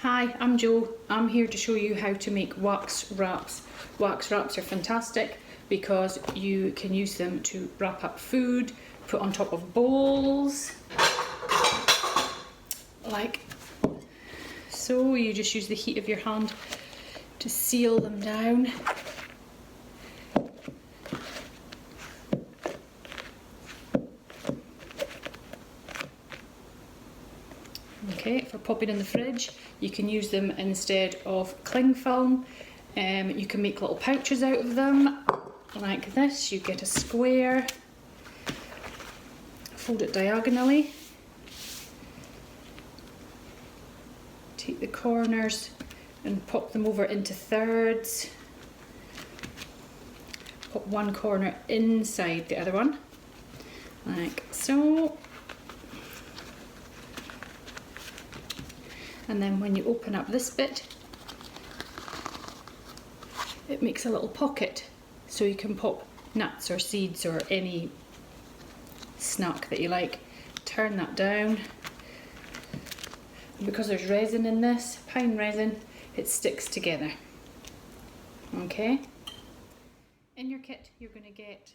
Hi, I'm Jo. I'm here to show you how to make wax wraps. Wax wraps are fantastic because you can use them to wrap up food, put on top of bowls, like so. You just use the heat of your hand to seal them down. Okay, for popping in the fridge, you can use them instead of cling film. You can make little pouches out of them, like this. You get a square, fold it diagonally, take the corners and pop them over into thirds. Pop one corner inside the other one, like so. And then when you open up this bit, it makes a little pocket so you can pop nuts or seeds or any snack that you like. Turn that down. And because there's resin in this, pine resin, it sticks together. Okay. In your kit, you're going to get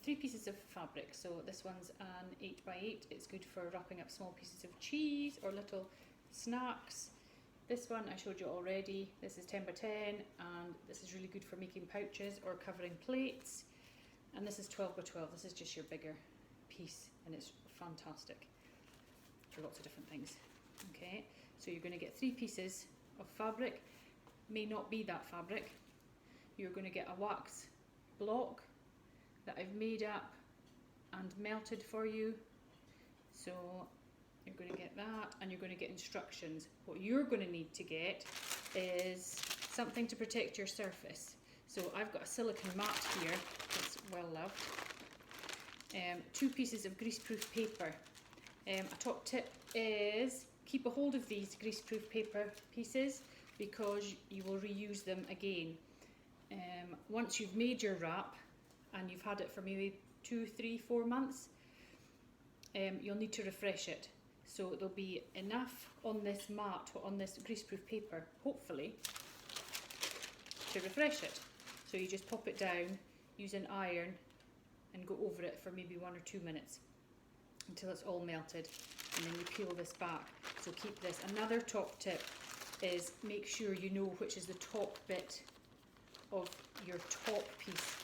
3 pieces of fabric. So this one's an 8x8. It's good for wrapping up small pieces of cheese or little snacks. This one I showed you already. This is 10x10, and this is really good for making pouches or covering plates. And this is 12x12. This is just your bigger piece, and it's fantastic for lots of different things. Okay, so you're going to get 3 pieces of fabric. May not be that fabric. You're going to get a wax block that I've made up and melted for you. So you're going to get that, and you're going to get instructions. What you're going to need to get is something to protect your surface. So I've got a silicone mat here that's well loved. 2 pieces of greaseproof paper. A top tip is keep a hold of these greaseproof paper pieces because you will reuse them again. Once you've made your wrap and you've had it for maybe 2, 3, 4 months, you'll need to refresh it. So there'll be enough on this mat, on this greaseproof paper, hopefully, to refresh it. So you just pop it down, use an iron, and go over it for maybe 1 or 2 minutes until it's all melted, and then you peel this back. So keep this. Another top tip is make sure you know which is the top bit of your top piece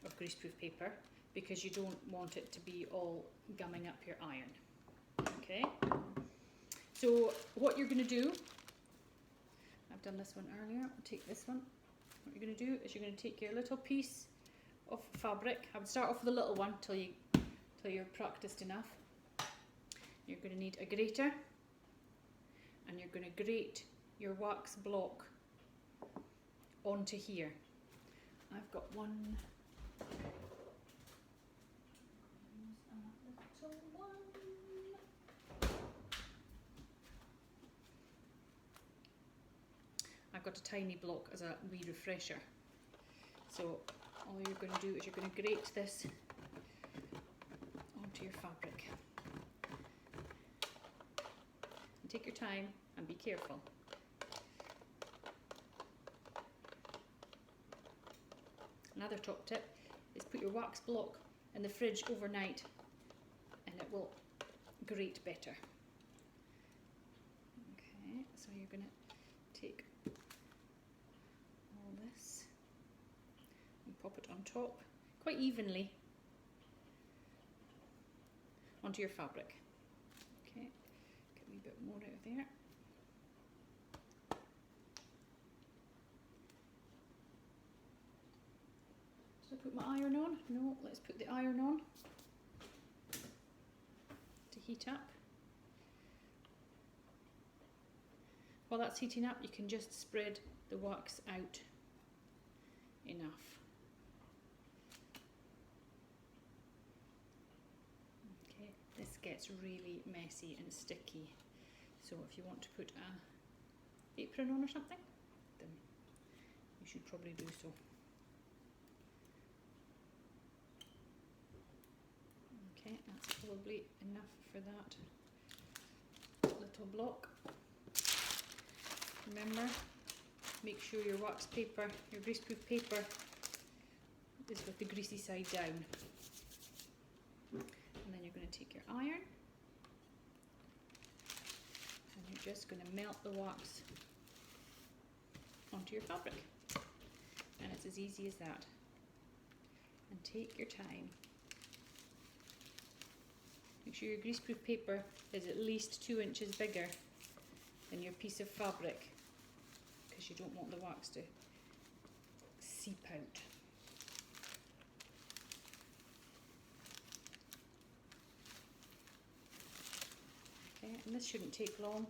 of greaseproof paper, because you don't want it to be all gumming up your iron. Okay, so what you're going to do, I've done this one earlier, I'll take this one. What you're going to do is you're going to take your little piece of fabric. I would start off with a little one till you're practiced enough. You're going to need a grater, and you're going to grate your wax block onto here. I've got one. I've got a tiny block as a wee refresher. So all you're going to do is you're going to grate this onto your fabric. And take your time and be careful. Another top tip is put your wax block in the fridge overnight and it will grate better. Okay, so you're going to take all this and pop it on top quite evenly onto your fabric. Okay, get a wee bit more out of there. Should I put my iron on? No, let's put the iron on to heat up. While that's heating up, you can just spread the wax out enough. Okay, this gets really messy and sticky, so if you want to put an apron on or something, then you should probably do so. Okay, that's probably enough for that little block. Remember, make sure your wax paper, your greaseproof paper is with the greasy side down. And then you're going to take your iron and you're just going to melt the wax onto your fabric. And it's as easy as that. And take your time. Make sure your greaseproof paper is at least 2 inches bigger than your piece of fabric, because you don't want the wax to seep out. Okay, and this shouldn't take long.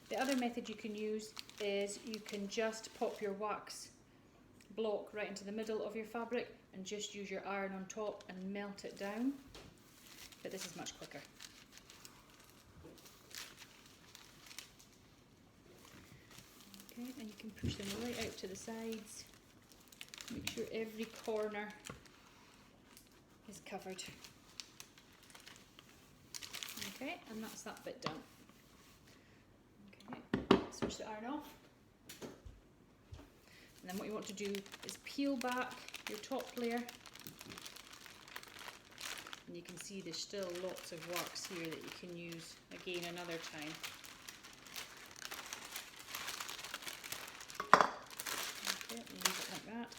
The other method you can use is you can just pop your wax block right into the middle of your fabric and just use your iron on top and melt it down, but this is much quicker. Okay, and you can push them right out to the sides. Make sure every corner is covered. Okay, and that's that bit done. Okay, switch the iron off. And then what you want to do is peel back your top layer. And you can see there's still lots of wax here that you can use again another time. Okay, leave it like that.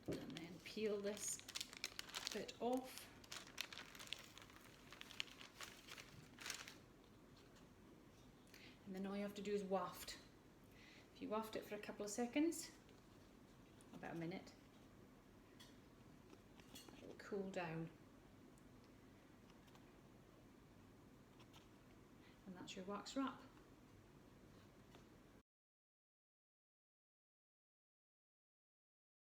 And then peel this bit off. And then all you have to do is waft. If you waft it for a couple of seconds, about a minute, it will cool down. And that's your wax wrap.